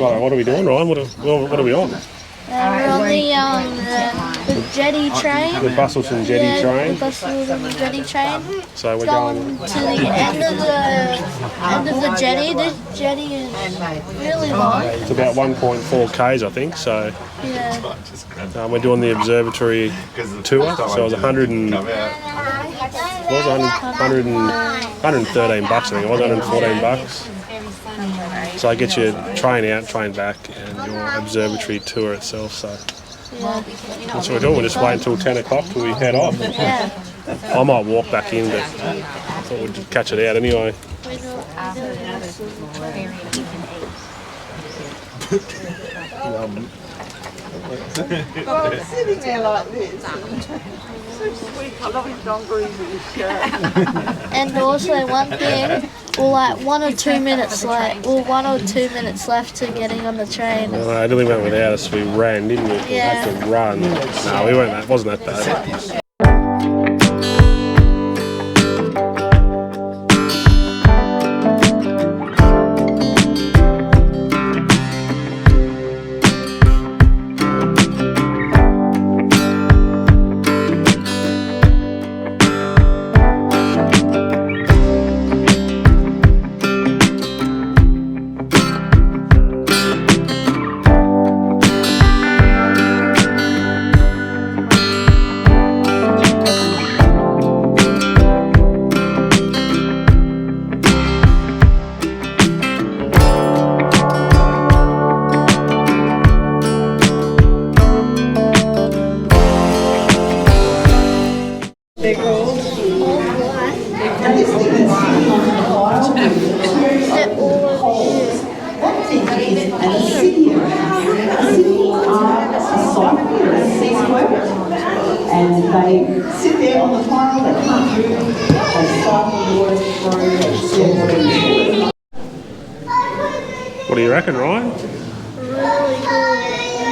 Right, what are we doing, Ryan? What are we on? We're on the jetty train. The Busselton jetty train. The Busselton jetty train. So we're going to the end of the jetty. This jetty is really long. It's about 1.4 k's, I think. So Yeah. we're doing the observatory tour. So it was 113 bucks. I think it was 114 bucks. So I get your train out, train back, and your observatory tour itself. So that's what we're doing. We'll just wait until 10 o'clock till we head off. Yeah. I might walk back in, but I thought we'd catch it out anyway. Well, sitting there like this. So sweet. I love his dungarees with his shirt. And also one thing, we're like 1 or 2 minutes late. Well, 1 or 2 minutes left to getting on the train. Well, it really went without us. We ran, didn't we? We had to run. No, we weren't. That wasn't that bad. And they sit there on the tile, they can't move, they cycle water through, they still What do you reckon, Ryan? Really cool.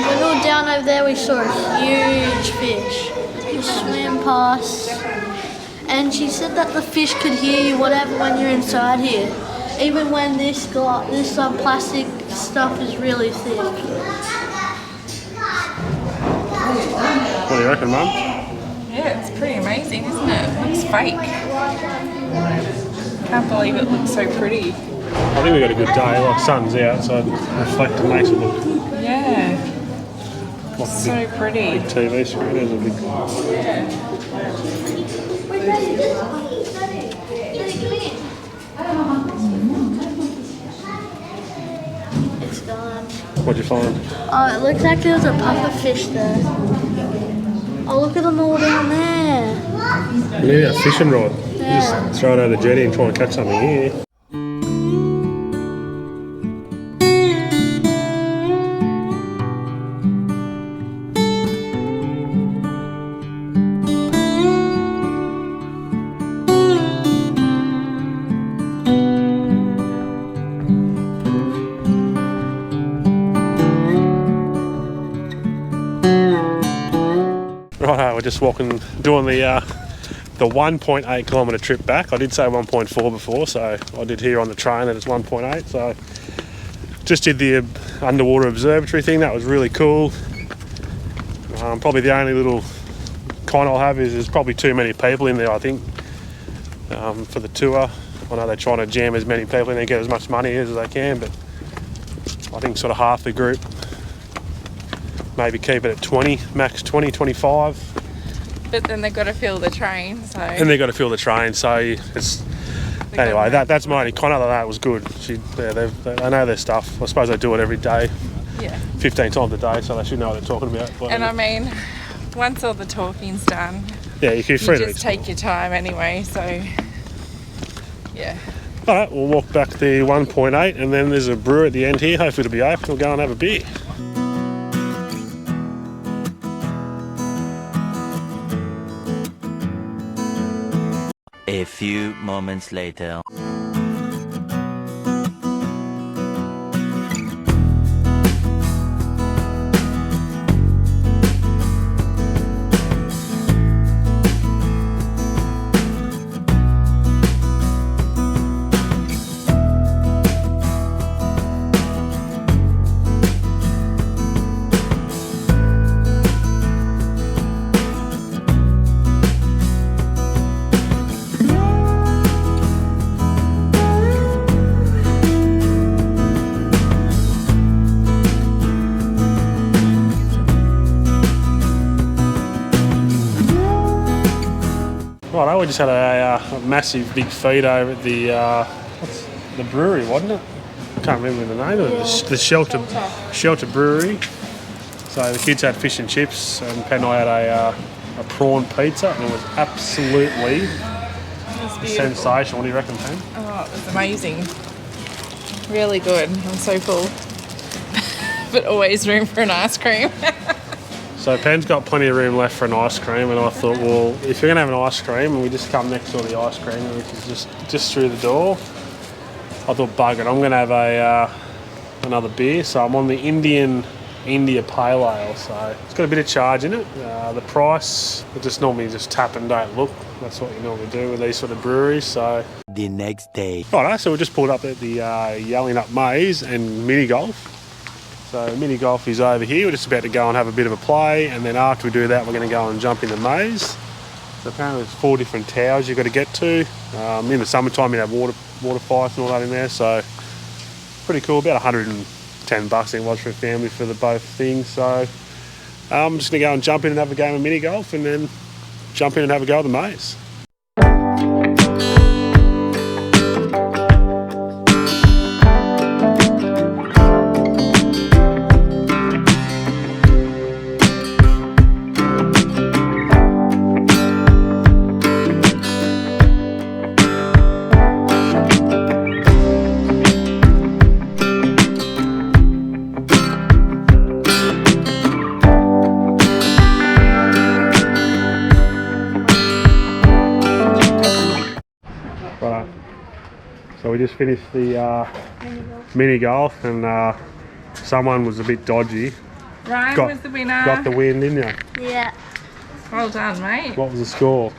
When we were down over there, we saw a huge fish. We swam past, and she said that the fish could hear you, whatever, when you're inside here, even when this plastic stuff is really thick. What do you reckon, Mum? Yeah, it's pretty amazing, isn't it? It looks fake. Can't believe it looks so pretty. I think we got a good day. Like, sun's out, so it reflects and makes it look Yeah, like so a pretty. big TV screen. There's a big. It's gone. What'd you find? Oh, it looks like there's a puffer fish there. Oh, look at them all down there. Yeah, fishing rod. You Yeah. just throw it over the jetty and try and catch something here. Right, we're just walking, doing the 1.8 kilometre trip back. I did say 1.4 before, so I did hear on the train that it's 1.8. So just did the underwater observatory thing. That was really cool. Probably the only little con I'll have is there's probably too many people in there, I think, for the tour. I know they're trying to jam as many people in there, get as much money as they can, but I think sort of half the group. Maybe keep it at 20, max 20, 25. But then they've got to fill the train, so... And they've got to fill the train, so it's... Anyway, that's my only con. Other than that, it was good. I know their stuff. I suppose they do it every day. Yeah. 15 times a day, so they should know what they're talking about. But And I mean, once all the talking's done, yeah, you're free to just take your time anyway, so... Yeah. Alright, we'll walk back the 1.8 and then there's a brewery at the end here. Hopefully it'll be open. We'll go and have a beer. A few moments later. Right, we just had a massive big feed over at the brewery, wasn't it? I can't remember the name of it. The Shelter Brewery. So the kids had fish and chips, and Pen and I had a prawn pizza, and it was absolutely sensational. What do you reckon, Pen? Oh, it was amazing. Really good. I'm so full. But always room for an ice cream. So Pen's got plenty of room left for an ice cream, and I thought, well, if you're gonna have an ice cream, and we just come next to the ice cream, which is just through the door, I thought, bugger it, I'm gonna have another beer. So I'm on the India Pale Ale. So it's got a bit of charge in it. The price, I just normally just tap and don't look. That's what you normally do with these sort of breweries. So The next day. right, so we just pulled up at the Yelling Up Maze and mini golf. So mini golf is over here. We're just about to go and have a bit of a play, and then after we do that, we're going to go and jump in the maze. So apparently there's 4 different towers you've got to get to. In the summertime, you have water fights and all that in there. So pretty cool. About $110 I think it was for a family for the both things. So I'm just going to go and jump in and have a game of mini golf, and then jump in and have a go at the maze. Right, so we just finished the mini golf, and someone was a bit dodgy. Ryan was the winner. Got the win, didn't you? Yeah. Well done, mate. What was the score?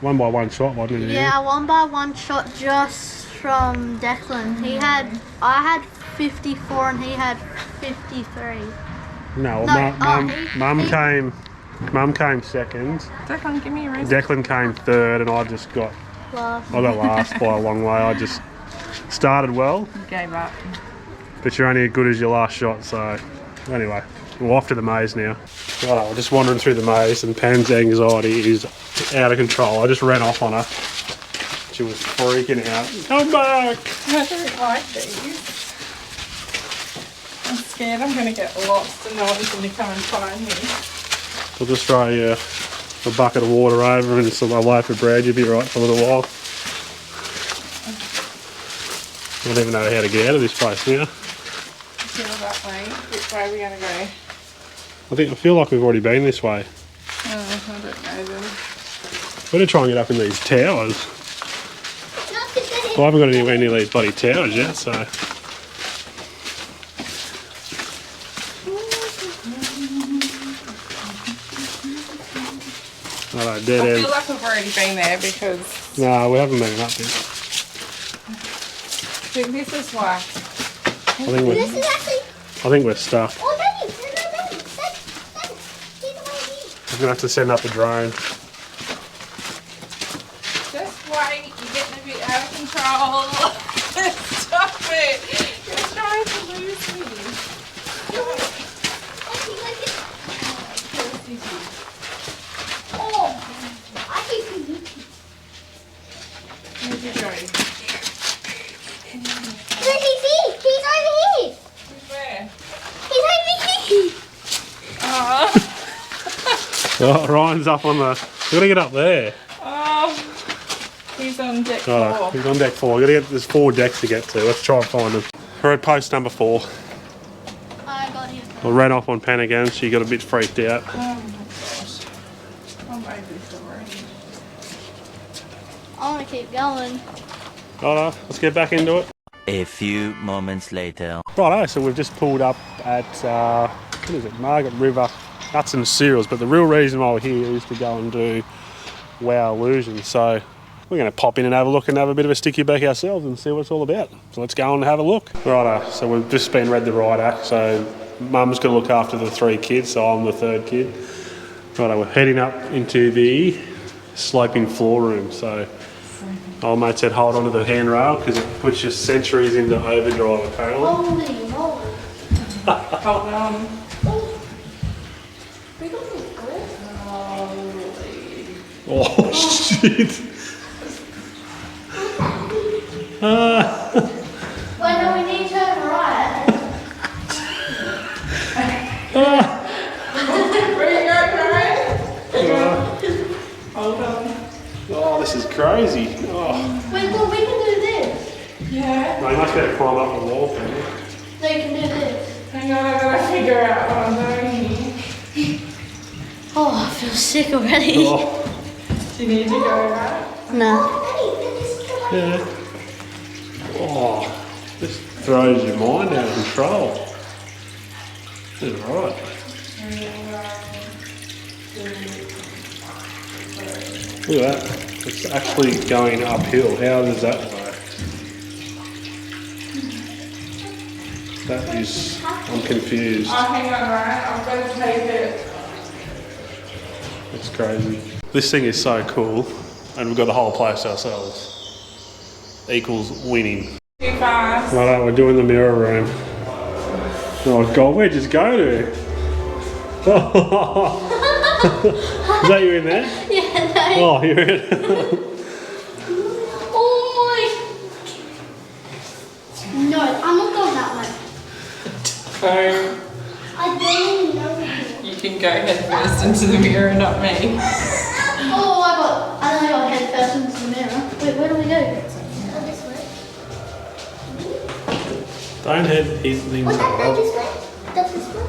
Won by one shot, wasn't it? Yeah, I won by one shot just from Declan. I had 54 and he had 53. No, Mum came second. Declan, give me a raise. Declan came third, and I just got last by a long way. I just started well, You gave up. but you're only as good as your last shot. So anyway, we're off to the maze now. Right, we're just wandering through the maze, and Pan's anxiety is out of control. I just ran off on her. She was freaking out. Come back! I don't like these. I'm scared I'm going to get lost and no one's going to come and find me. I'll just throw you a bucket of water over and some loaf of bread. You'll be right for a little while. I don't even know how to get out of this place now. Feel that way. Which way are we going to go? I feel like we've already been this way. Oh, I don't know then. We're going to try and get up in these towers. Well, I haven't got anywhere near these bloody towers yet, so... Alright, dead I end. feel like we've already been there because No, we haven't been up yet. I think this is why. I think we're stuck. I'm going to have to send up a drone. Just wait, you're getting a bit out of control. Stop it. You're trying to lose me. Where'd you go? Where? Oh, Ryan's up on the... We've got to get up there. Oh, he's on deck 4. Right, he's on deck 4. There's 4 decks to get to. Let's try and find them. We're at post number 4. I got him. I ran off on Pen again. She got a bit freaked out. Oh my gosh. I'm over sorry. I want to keep going. Righto, let's get back into it. A few moments later. Righto, so we've just pulled up at, what is it, Margaret River Nuts and Cereals. But the real reason why we're here is to go and do Wow Illusion. So we're going to pop in and have a look and have a bit of a sticky back ourselves and see what it's all about. So let's go and have a look. Righto, so we've just been read the right act. So Mum's going to look after the 3 kids, so I'm the 3rd kid. Righto, we're heading up into the sloping floor room. So old mate said hold on to the handrail because it puts your centuries into overdrive apparently. Holy moly. Hold on. Oh shit! shit. Well, no, we need to turn right. Where you going, Ryan? Hold on. Oh, this is crazy. Oh. Wait, well, we can do this. Yeah. No, you must be able to climb up the wall, can you? No, you can do this. Hang on, I gotta figure out what I'm doing here. Oh, I feel sick already. Oh, Do you need to go right? No. yeah. Oh, this throws your mind out of control. This is right. Look at that. It's actually going uphill. How does that work? That is, I'm confused. Oh, hang on, Ryan. I've got to take it. It's crazy. This thing is so cool, and we've got the whole place to ourselves. Equals winning. Too fast. Right, we're doing the mirror room. Oh God, where'd you just go to? Is that you in there? Yeah, no. Oh, you're in. Oh my. No, I'm not going that way. So I don't know. you can go head first into the mirror, not me. Oh, I don't know, head first into the mirror. Wait, where do we go? This way. Don't head his things What's that? up. This way? That's this way?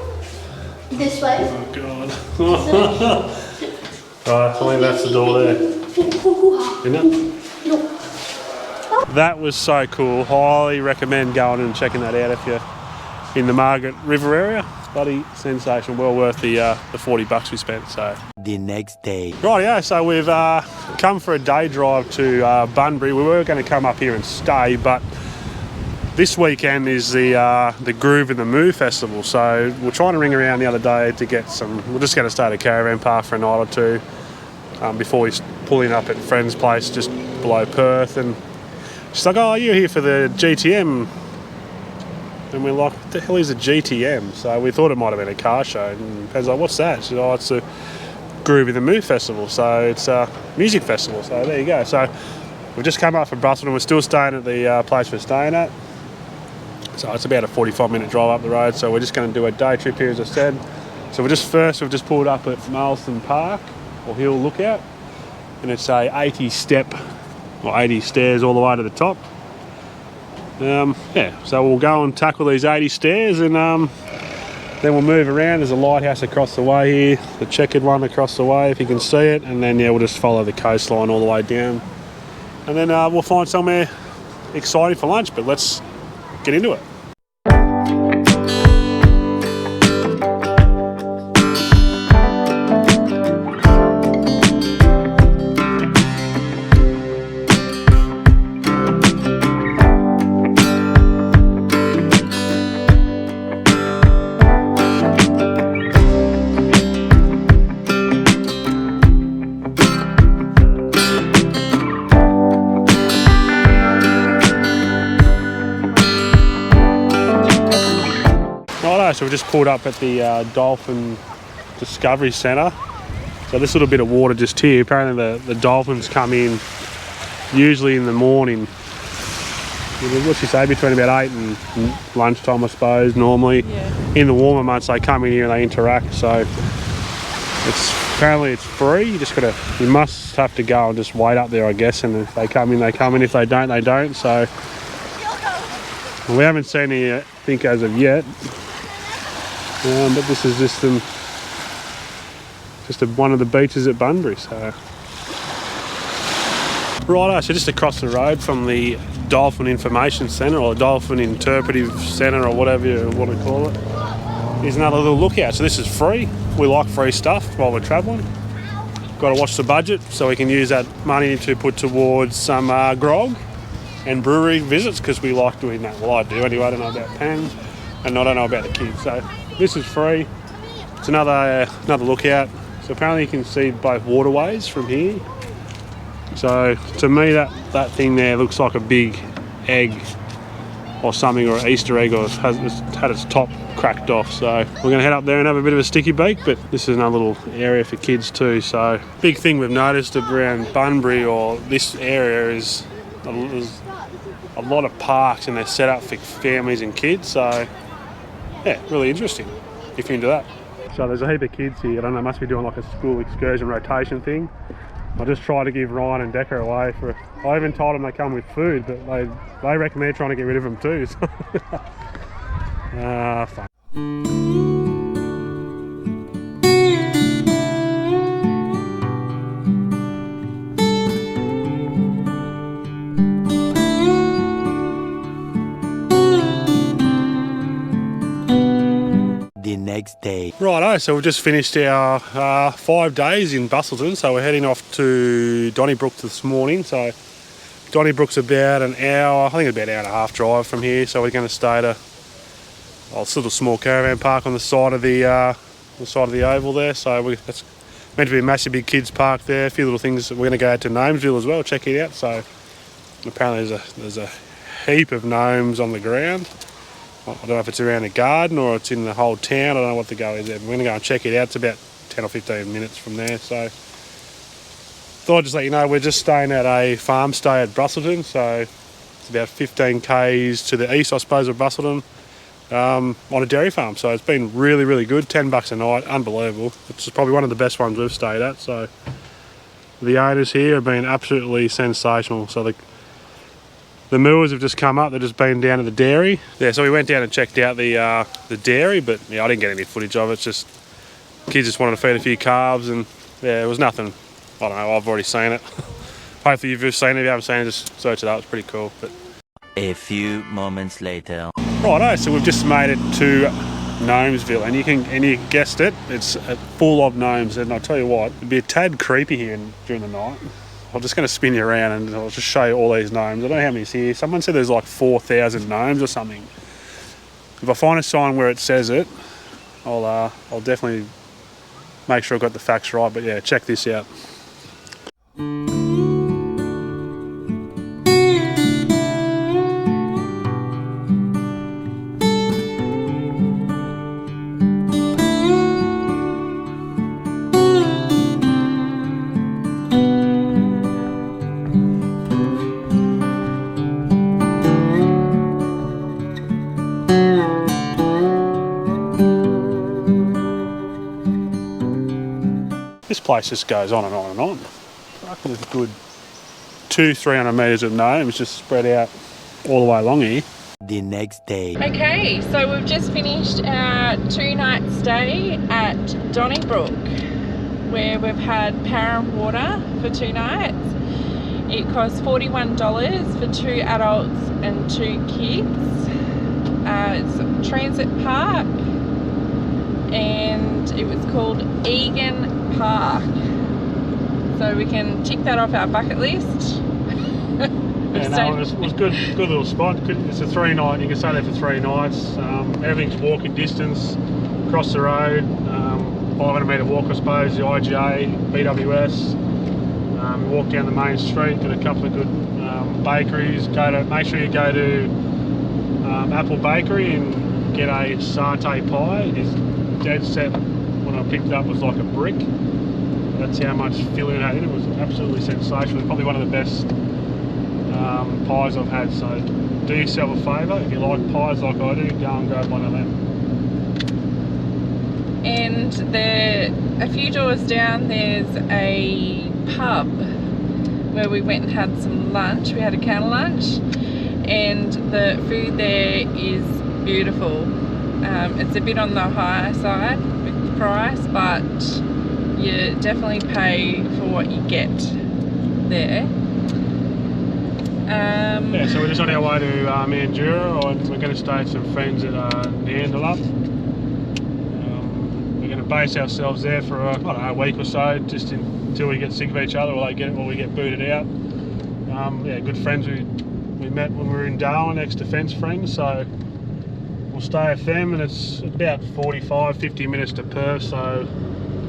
This way? Oh God. Right, I think that's the door there. Isn't it? No. That was so cool. Highly recommend going and checking that out if you're in the Margaret River area. It's bloody sensational. Well worth the $40 we spent. So. The next day. Right, yeah. So we've come for a day drive to Bunbury. We were going to come up here and stay, but this weekend is the Groove and the Moo Festival. So we're trying to ring around the other day to get some. We're just going to stay at a caravan park for a night or two before we pull in up at a friend's place just below Perth. And she's like, "Oh, you're here for the GTM." And we're like, "What the hell is a GTM?" So we thought it might have been a car show. And Pam's like, "What's that?" She said, "Oh, it's a Groove and the Moo Festival." So it's a music festival. So there you go. So we've just come up from Busselton. We're still staying at the place we're staying at. So it's about a 45-minute drive up the road. So we're just going to do a day trip here, as I said. So we've just pulled up at Busselton Park, or Hill Lookout. And it's a 80 stairs all the way to the top. Yeah, so we'll go and tackle these 80 stairs, and then we'll move around. There's a lighthouse across the way here, the checkered one across the way if you can see it, and then yeah, we'll just follow the coastline all the way down, and then we'll find somewhere exciting for lunch. But let's get into it. So we just pulled up at the Dolphin Discovery Centre. So this little bit of water just here, apparently the dolphins come in usually in the morning. What'd you say, between about 8 and lunchtime, I suppose, normally. Yeah. In the warmer months they come in here and they interact. So apparently it's free. You must have to go and just wait up there, I guess, and if they come in, they come in. If they don't, they don't. So we haven't seen anything as of yet. But this is just one of the beaches at Bunbury. So righto, so just across the road from the Dolphin Information Centre, or Dolphin Interpretive Centre, or whatever you want to call it, is another little lookout. So this is free. We like free stuff while we're travelling. Got to watch the budget so we can use that money to put towards some grog and brewery visits, because we like doing that. Well, I do anyway. I don't know about Pam, and I don't know about the kids. So this is free. It's another lookout. So apparently you can see both waterways from here. So to me that thing there looks like a big egg or something, or an Easter egg, or it's had its top cracked off. So we're going to head up there and have a bit of a sticky beak, but this is another little area for kids too. So big thing we've noticed around Bunbury or this area is there's a lot of parks and they're set up for families and kids. So yeah, really interesting if you're into that. So there's a heap of kids here. I don't know, must be doing like a school excursion rotation thing. I just try to give Ryan and Decca away for. I even told them they come with food, but they reckon they're trying to get rid of them too. So. Fun. The next day. Righto, so we've just finished our 5 days in Busselton, so we're heading off to Donnybrook this morning. So Donnybrook's about an hour, I think it's about an hour and a half drive from here, so we're going to stay at a little small caravan park on the side of the oval there. So that's meant to be a massive big kids park there, a few little things. We're going to go out to Gnomesville as well, check it out. So apparently there's a heap of gnomes on the ground. I don't know if it's around the garden or it's in the whole town. I don't know what the go is there. But we're going to go and check it out. It's about 10 or 15 minutes from there. So thought I'd just let you know we're just staying at a farm stay at Busselton. So it's about 15 k's to the east, I suppose, of Busselton, on a dairy farm. So it's been really, really good. $10 a night, unbelievable. It's probably one of the best ones we've stayed at. So the owners here have been absolutely sensational. So the moors have just come up. They've just been down to the dairy. Yeah, so we went down and checked out the dairy, but yeah, I didn't get any footage of it. It's just kids just wanted to feed a few calves, and yeah, it was nothing. I don't know. I've already seen it. Hopefully you've seen it. If you haven't seen it, just search it up. It's pretty cool. But A few moments later. righto, so we've just made it to Gnomesville, and you guessed it. It's full of gnomes, and I'll tell you what, it'd be a tad creepy here during the night. I'm just going to spin you around and I'll just show you all these gnomes. I don't know how many's here. Someone said there's like 4,000 gnomes or something. If I find a sign where it says it, I'll definitely make sure I've got the facts right. But yeah, check this out. This place just goes on and on and on. I reckon there's a good 200-300 metres of gnomes just spread out all the way along here. The next day. Okay, so we've just finished our 2-night stay at Donnybrook, where we've had power and water for 2 nights. It cost $41 for 2 adults and 2 kids. It's a transit park, and it was called Egan Park. So we can tick that off our bucket list. Yeah, no, it was good little spot. It's a 3-night, you can stay there for 3 nights. Everything's walking distance across the road. 500 metre walk, I suppose, the IGA, BWS. We walk down the main street, got a couple of good bakeries. Make sure you go to Apple Bakery and get a satay pie. It is dead set. When I picked it up, it was like a brick. That's how much filling it had in it. It was absolutely sensational. Probably one of the best pies I've had. So do yourself a favour, if you like pies like I do, go and grab one of them. And a few doors down, there's a pub where we went and had some lunch. We had a counter lunch, and the food there is beautiful. It's a bit on the higher side with the price, but you definitely pay for what you get there. Yeah, so we're just on our way to Mandurah, and we're going to stay with some friends at Neanderthal. We're going to base ourselves there for I don't know, a week or so, just until we get sick of each other, or we get booted out. Yeah, good friends we met when we were in Darwin, ex-defence friends, so we'll stay with them, and it's about 45-50 minutes to Perth, so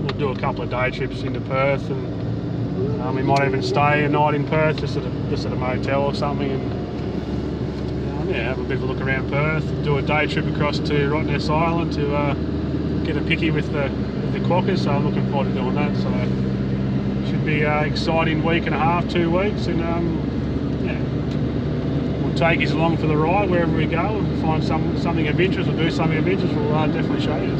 we'll do a couple of day trips into Perth, and we might even stay a night in Perth, just at a motel or something. And yeah, have a bit of a look around Perth, do a day trip across to Rottnest Island to get a picky with the quokkas, so I'm looking forward to doing that. So should be an exciting week and a half, 2 weeks, and yeah, we'll take you along for the ride wherever we go. If we find something of interest or do something of interest, we'll definitely show you.